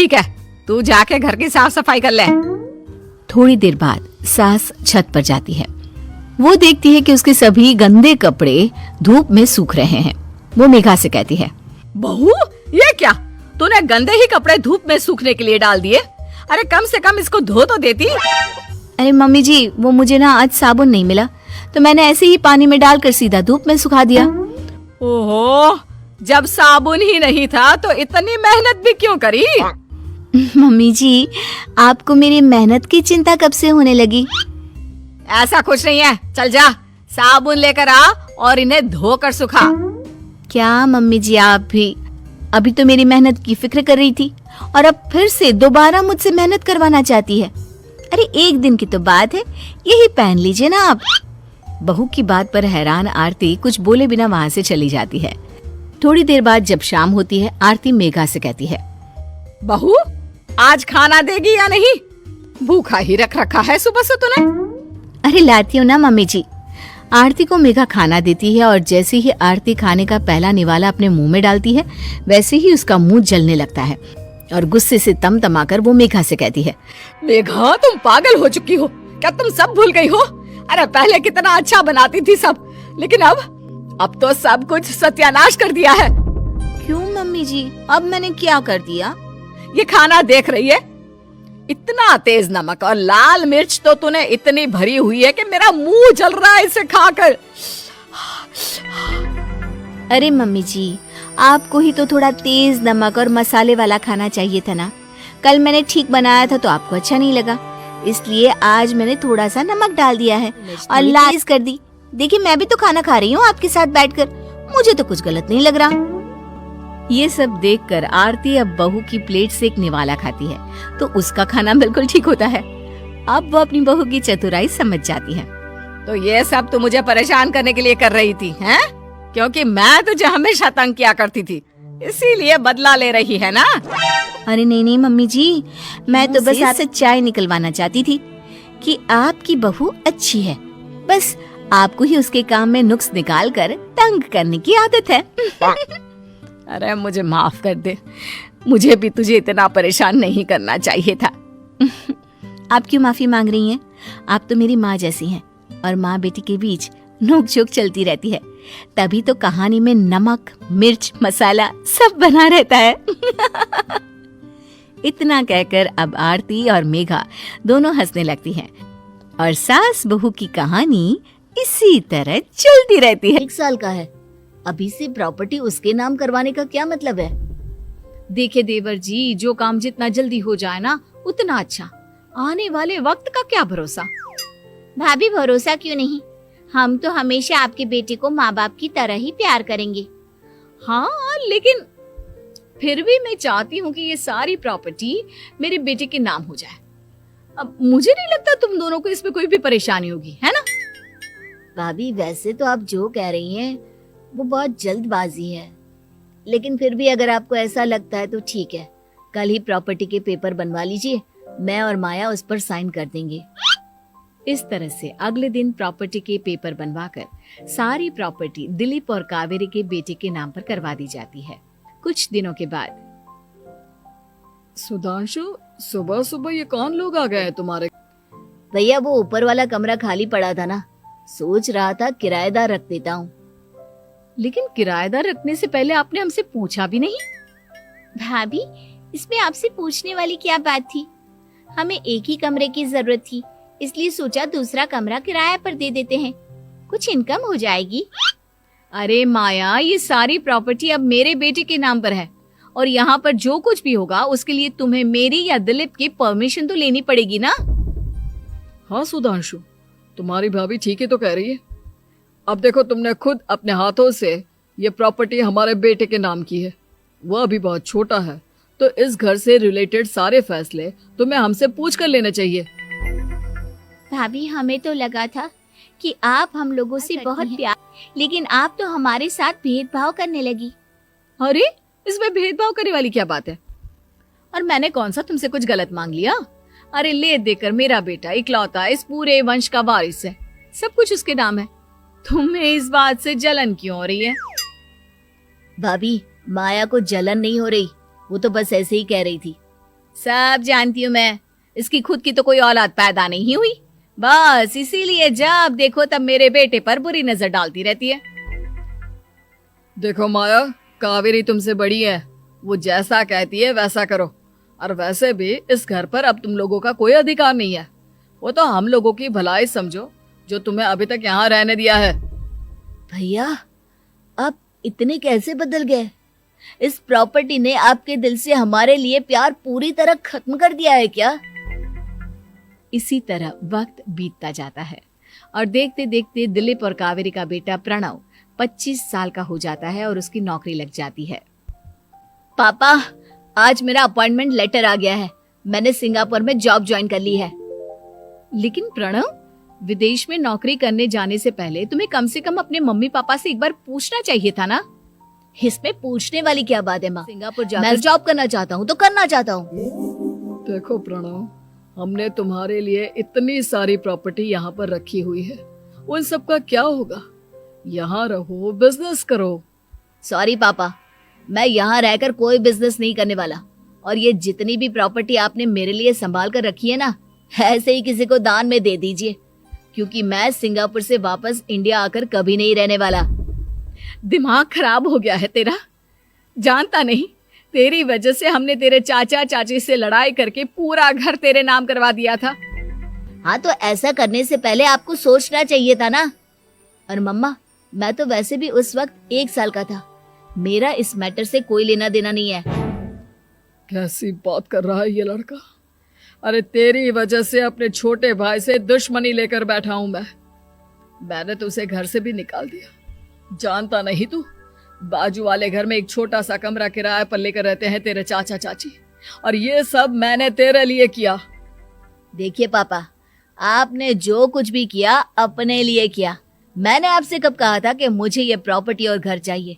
ठीक है, तू जाके घर की साफ सफाई कर ले। थोड़ी देर बाद सास छत पर जाती है। वो देखती है कि उसके सभी गंदे कपड़े धूप में सूख रहे हैं। वो मेघा से कहती है, बहू ये क्या, तूने गंदे ही कपड़े धूप में सूखने के लिए डाल दिए? अरे कम से कम इसको धो तो देती। अरे मम्मी जी, वो मुझे ना आज साबुन नहीं मिला, तो मैंने ऐसे ही पानी में डालकर सीधा धूप में सुखा दिया। ओहो, जब साबुन ही नहीं था तो इतनी मेहनत भी क्यों करी? मम्मी जी, आपको मेरी मेहनत की चिंता कब से होने लगी? ऐसा कुछ नहीं है, चल जा साबुन लेकर आ और इन्हें धोकर सुखा। क्या मम्मी जी, आप भी अभी तो मेरी मेहनत की फिक्र कर रही थी और अब फिर से दोबारा मुझसे मेहनत करवाना चाहती है। अरे एक दिन की तो बात है, यही पहन लीजिए ना आप। बहू की बात पर हैरान आरती कुछ बोले बिना वहाँ से चली जाती है। थोड़ी देर बाद जब शाम होती है, आरती मेघा से कहती है, बहू आज खाना देगी या नहीं? भूखा ही रख रखा है सुबह से तूने। अरे लाती हूँ ना मम्मी जी। आरती को मेघा खाना देती है और जैसे ही आरती खाने का पहला निवाला अपने मुंह में डालती है, वैसे ही उसका मुंह जलने लगता है और गुस्से से तमतमाकर वो मेघा से कहती है, मेघा तुम पागल हो चुकी हो क्या? तुम सब भूल गई हो? अरे पहले कितना अच्छा बनाती थी सब, लेकिन अब तो सब कुछ सत्यानाश कर दिया है। क्यों मम्मी जी, अब मैंने क्या कर दिया? ये खाना देख रही है, इतना तेज नमक और लाल मिर्च तो तूने इतनी भरी हुई है कि मेरा मुंह जल रहा है इसे खाकर। अरे मम्मी जी, आपको ही तो थोड़ा तेज नमक और मसाले वाला खाना चाहिए था ना। कल मैंने ठीक बनाया था तो आपको अच्छा नहीं लगा, इसलिए आज मैंने थोड़ा सा नमक डाल दिया है और लाल कर दी। देखिए मैं भी तो खाना खा रही हूँ आपके साथ बैठकर, मुझे तो कुछ गलत नहीं लग रहा। ये सब देखकर आरती अब बहू की प्लेट से एक निवाला खाती है तो उसका खाना बिल्कुल ठीक होता है। अब वो अपनी बहू की चतुराई समझ जाती है। तो ये सब तू मुझे परेशान करने के लिए कर रही थी हैं? क्योंकि मैं तुझे हमेशा तंग किया करती थी, इसीलिए बदला ले रही है ना? अरे नहीं नहीं मम्मी जी, मैं तो बस आपसे सच्चाई निकलवाना चाहती थी कि आपकी बहू अच्छी है। बस आपको ही उसके काम में नुक्स निकाल कर तंग करने की आदत है। अरे मुझे माफ कर दे, मुझे भी तुझे इतना परेशान नहीं करना चाहिए था। आप क्यों माफी मांग रही हैं? आप तो मेरी माँ जैसी हैं और माँ बेटी के बीच नोक-झोंक चलती रहती है, तभी तो कहानी में नमक, मिर्च, मसाला सब बना रहता है। इतना कहकर अब आरती और मेघा दोनों हंसने लगती हैं और सास बहू की कहानी इसी तरह चलती रहती है। 1 साल का है, अभी से प्रॉपर्टी उसके नाम करवाने का क्या मतलब है? देखिए देवर जी, जो काम जितना जल्दी हो जाए ना उतना अच्छा। आने वाले वक्त का क्या भरोसा। भाभी भरोसा क्यों नहीं, हम तो हमेशा आपके बेटे को माँ बाप की तरह ही प्यार करेंगे। हाँ लेकिन फिर भी मैं चाहती हूँ कि ये सारी प्रॉपर्टी मेरे बेटे के नाम हो जाए। अब मुझे नहीं लगता तुम दोनों को इसमें कोई भी परेशानी होगी, है ना? भाभी वैसे तो आप जो कह रही हैं वो बहुत जल्दबाजी है, लेकिन फिर भी अगर आपको ऐसा लगता है तो ठीक है, कल ही प्रॉपर्टी के पेपर बनवा लीजिए, मैं और माया उस पर साइन कर देंगे। इस तरह से अगले दिन प्रॉपर्टी के पेपर बनवाकर सारी प्रॉपर्टी दिलीप और कावेरी के बेटे के नाम पर करवा दी जाती है। कुछ दिनों के बाद, सुधांशु, सुबह सुबह ये कौन लोग आ गए हैं तुम्हारे? भैया वो ऊपर वाला कमरा खाली पड़ा था ना, सोच रहा था किराएदार रख देता हूँ। लेकिन किराएदार रखने से पहले आपने हमसे पूछा भी नहीं। भाभी इसमें आपसे पूछने वाली क्या बात थी, हमें एक ही कमरे की जरूरत थी, इसलिए सोचा दूसरा कमरा किराए पर दे देते हैं, कुछ इनकम हो जाएगी। अरे माया, ये सारी प्रॉपर्टी अब मेरे बेटे के नाम पर है और यहाँ पर जो कुछ भी होगा उसके लिए तुम्हें मेरी या दिलीप की परमिशन तो लेनी पड़ेगी ना। हाँ सुधांशु, तुम्हारी भाभी ठीक ही तो कह रही है। अब देखो, तुमने खुद अपने हाथों से ये प्रॉपर्टी हमारे बेटे के नाम की है, वह अभी बहुत छोटा है, तो इस घर से रिलेटेड सारे फैसले तुम्हें हमसे पूछ कर लेने चाहिए। भाभी हमें तो लगा था कि आप हम लोगों से बहुत प्यार, लेकिन आप तो हमारे साथ भेदभाव करने लगी। अरे इसमें भेदभाव करने वाली क्या बात है? और मैंने कौन सा तुमसे कुछ गलत मांग लिया? अरे ले देकर मेरा बेटा इकलौता इस पूरे वंश का वारिस है, सब कुछ उसके नाम है। तुम्हें इस बात से जलन क्यों हो रही है? भाभी माया को जलन नहीं हो रही, वो तो बस ऐसे ही कह रही थी। सब जानती हूँ मैं, इसकी खुद की तो कोई औलाद पैदा नहीं हुई, बस इसीलिए जब देखो तब मेरे बेटे पर बुरी नजर डालती रहती है। देखो माया, कावेरी तुमसे बड़ी है, वो जैसा कहती है वैसा करो। और वैसे भी इस घर पर अब तुम लोगों का कोई अधिकार नहीं है। वो तो हम लोगों की भलाई समझो जो तुम्हें अभी तक यहाँ रहने दिया है। भैया, आप इतने कैसे बदल गए? इस प्रॉपर्टी ने आपके दिल से हमारे लिए प्यार पूरी तरह खत्म कर दिया है क्या? इसी तरह वक्त बीतता जाता है और देखते देखते दिलीप और कावेरी का बेटा प्रणव 25 साल का हो जाता है और उसकी नौकरी लग जाती है। पापा, आज मेरा अपॉइंटमेंट लेटर आ गया है। मैंने सिंगापुर में जॉब ज्वाइन कर ली है। लेकिन प्रणव, विदेश में नौकरी करने जाने से पहले तुम्हें कम से कम अपने मम्मी पापा से एक बार पूछना चाहिए था ना। इसमें पूछने वाली क्या बात है माँ? सिंगापुर जाकर जॉब करना चाहता हूँ तो करना चाहता हूँ। देखो प्रणव, हमने तुम्हारे लिए इतनी सारी प्रॉपर्टी यहाँ पर रखी हुई है, उन सब का क्या होगा? यहाँ रहो, बिजनेस करो। सॉरी पापा, मैं यहाँ रहकर कोई बिजनेस नहीं करने वाला। और ये जितनी भी प्रॉपर्टी आपने मेरे लिए संभाल कर रखी है ना, ऐसे ही किसी को दान में दे दीजिए, क्योंकि मैं सिंगापुर से वापस इंडिया आकर कभी नहीं रहने वाला। दिमाग खराब हो गया है तेरा, जानता नहीं तेरी वजह से हमने तेरे चाचा चाची से लड़ाई करके पूरा घर तेरे नाम करवा दिया था। हाँ, तो ऐसा करने से पहले आपको सोचना चाहिए था ना। और मम्मा, मैं तो वैसे भी उस वक्त 1 साल का था। मेरा इस मैटर से कोई लेना देना नहीं है। कैसी बात कर रहा है ये लड़का? अरे तेरी वजह से अपने छोटे भाई से दुश्मनी लेकर बैठा हूं मैंने तो उसे घर से भी निकाल दिया। जानता नहीं तू, बाजू वाले घर में एक छोटा सा कमरा किराए पर लेकर रहते हैं तेरे चाचा चाची, और ये सब मैंने तेरे लिए किया। देखिए पापा, आपने जो कुछ भी किया अपने लिए किया। मैंने आपसे कब कहा था कि मुझे ये प्रॉपर्टी और घर चाहिए?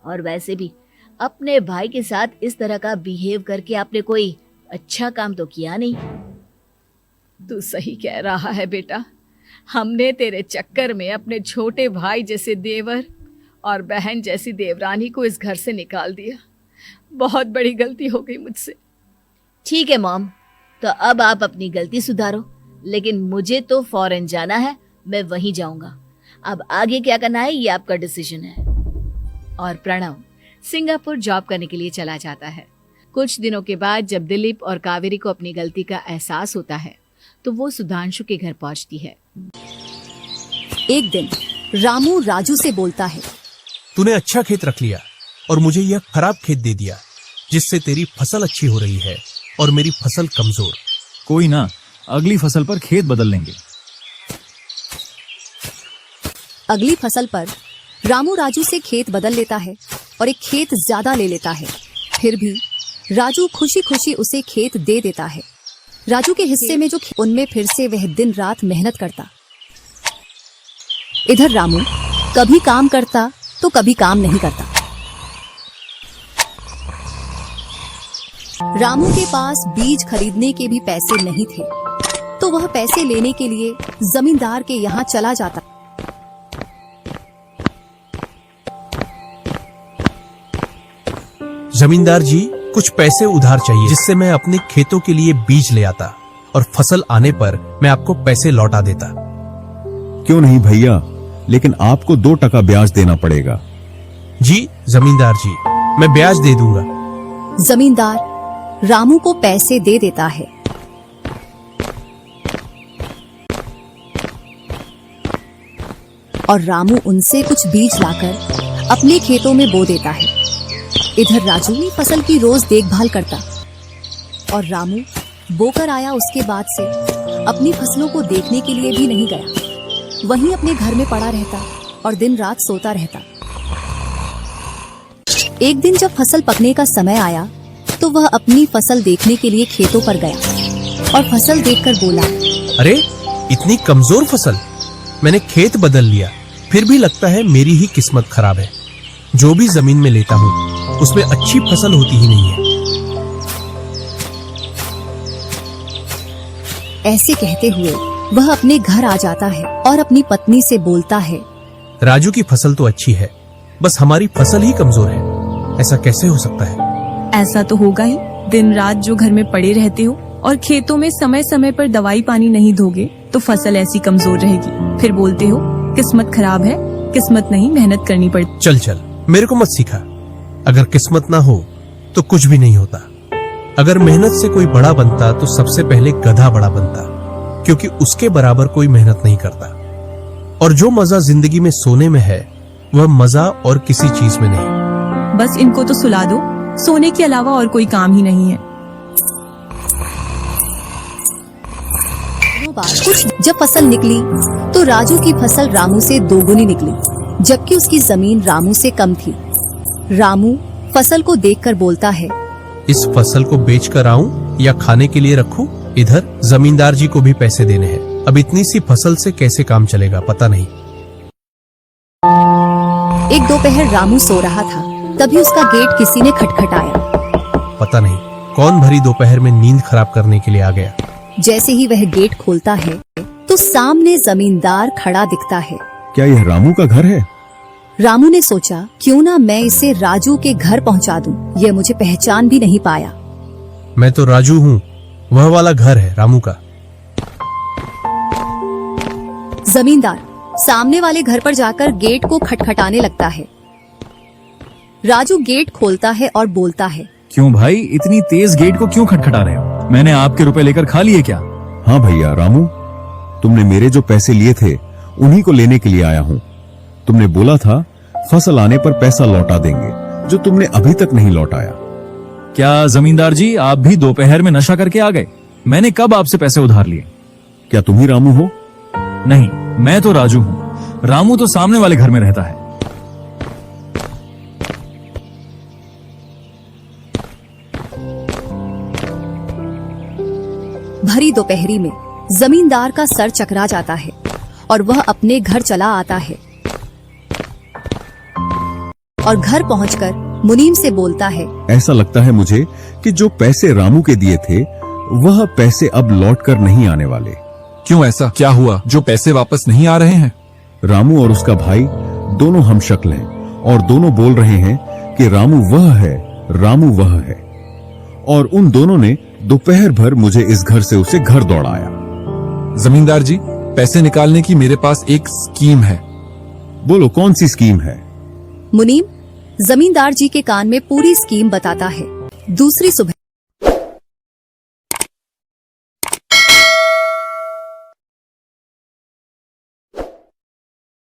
और वैसे भी अपने भाई के साथ इस तरह का बिहेव करके आपने कोई अच्छा काम तो किया नहीं। तू सही कह रहा है बेटा, हमने तेरे चक्कर में अपने छोटे भाई जैसे देवर और बहन जैसी देवरानी को इस घर से निकाल दिया। बहुत बड़ी गलती हो गई मुझसे। ठीक है मॉम, तो अब आप अपनी गलती सुधारो, लेकिन मुझे तो फॉरेन जाना है, मैं वहीं जाऊंगा। अब आगे क्या करना है ये आपका डिसीजन है। और प्रणव सिंगापुर जॉब करने के लिए चला जाता है। कुछ दिनों के बाद जब दिलीप और कावेरी को अपनी गलती का एहसास होता है तो वो सुधांशु के घर पहुंचती है। एक दिन रामू राजू से बोलता है, तूने अच्छा खेत रख लिया और मुझे यह खराब खेत दे दिया, जिससे तेरी फसल अच्छी हो रही है और मेरी फसल कमजोर। कोई ना, अगली फसल पर खेत बदल लेंगे। अगली फसल पर रामू राजू से खेत बदल लेता है और एक खेत ज्यादा ले लेता है। फिर भी राजू खुशी खुशी उसे खेत दे देता है। राजू के हिस्से में जो उनमें फिर से वह दिन रात मेहनत करता। इधर रामू कभी काम करता तो कभी काम नहीं करता। रामू के पास बीज खरीदने के भी पैसे नहीं थे, तो वह पैसे लेने के लिए जमींदार के यहाँ चला जाता। जमींदार जी, कुछ पैसे उधार चाहिए, जिससे मैं अपने खेतों के लिए बीज ले आता और फसल आने पर मैं आपको पैसे लौटा देता। क्यों नहीं भैया, लेकिन आपको 2% ब्याज देना पड़ेगा। जी जमींदार जी, मैं ब्याज दे दूंगा। जमींदार रामू को पैसे दे देता है। और रामू उनसे कुछ बीज लाकर अपने खेतों में बो देता है। इधर राजू भी फसल की रोज देखभाल करता और रामू बोकर आया उसके बाद से अपनी फसलों को देखने के लिए भी नहीं गया। वहीं अपने घर में पड़ा रहता और दिन रात सोता रहता। एक दिन जब फसल पकने का समय आया तो वह अपनी फसल देखने के लिए खेतों पर गया और फसल देखकर बोला, अरे इतनी कमजोर फसल, मैंने खेत बदल लिया, फिर भी लगता है मेरी ही किस्मत खराब है। जो भी जमीन में लेता हूँ उसमें अच्छी फसल होती ही नहीं है। ऐसे कहते हुए वह अपने घर आ जाता है और अपनी पत्नी से बोलता है, राजू की फसल तो अच्छी है, बस हमारी फसल ही कमजोर है। ऐसा कैसे हो सकता है? ऐसा तो होगा ही, दिन रात जो घर में पड़े रहते हो और खेतों में समय समय पर दवाई पानी नहीं दोगे तो फसल ऐसी कमजोर रहेगी। फिर बोलते हो किस्मत खराब है, किस्मत नहीं मेहनत करनी पड़ती। चल चल, मेरे को मत सिखा। अगर किस्मत ना हो तो कुछ भी नहीं होता। अगर मेहनत से कोई बड़ा बनता तो सबसे पहले गधा बड़ा बनता, क्योंकि उसके बराबर कोई मेहनत नहीं करता। और जो मजा जिंदगी में सोने में है वह मजा और किसी चीज में नहीं। बस इनको तो सुला दो, सोने के अलावा और कोई काम ही नहीं है। कुछ जब फसल निकली तो राजू की फसल रामू से दोगुनी निकली, जबकि उसकी जमीन रामू से कम थी। रामू फसल को देखकर बोलता है, इस फसल को बेच कर आऊं या खाने के लिए रखूं? इधर जमींदार जी को भी पैसे देने हैं। अब इतनी सी फसल से कैसे काम चलेगा पता नहीं। एक दोपहर रामू सो रहा था, तभी उसका गेट किसी ने खटखटाया। पता नहीं कौन भरी दोपहर में नींद खराब करने के लिए आ गया। जैसे ही वह गेट खोलता है तो सामने जमींदार खड़ा दिखता है। क्या यह रामू का घर है? रामू ने सोचा क्यों ना मैं इसे राजू के घर पहुंचा दूं, यह मुझे पहचान भी नहीं पाया। मैं तो राजू हूँ, वह वाला घर है रामू का। जमींदार सामने वाले घर पर जाकर गेट को खटखटाने लगता है। राजू गेट खोलता है और बोलता है, क्यों भाई इतनी तेज गेट को क्यों खटखटा रहे हो? मैंने आपके रुपए लेकर खा लिए क्या? हाँ भैया रामू, तुमने मेरे जो पैसे लिए थे उन्हीं को लेने के लिए आया हूँ। तुमने बोला था फसल आने पर पैसा लौटा देंगे, जो तुमने अभी तक नहीं लौटाया। क्या जमींदार जी आप भी दोपहर में नशा करके आ गए? मैंने कब आपसे पैसे उधार लिए? क्या तुम ही रामू हो? नहीं, मैं तो राजू हूँ। रामू तो सामने वाले घर में रहता है। भरी दोपहरी में जमींदार का सर चकरा जाता है और वह अपने घर चला आता है और घर पहुंचकर मुनीम से बोलता है, ऐसा लगता है मुझे कि जो पैसे रामू के दिए थे वह पैसे अब लौट कर नहीं आने वाले। क्यों, ऐसा क्या हुआ जो पैसे वापस नहीं आ रहे हैं? रामू और उसका भाई दोनों हमशक्ल हैं और दोनों बोल रहे हैं कि रामू वह है, रामू वह है। और उन दोनों ने दोपहर भर मुझे इस घर से उसे घर दौड़ाया। जमींदार जी, पैसे निकालने की मेरे पास एक स्कीम है। बोलो कौन सी स्कीम है? मुनीम जमींदार जी के कान में पूरी स्कीम बताता है। दूसरी सुबह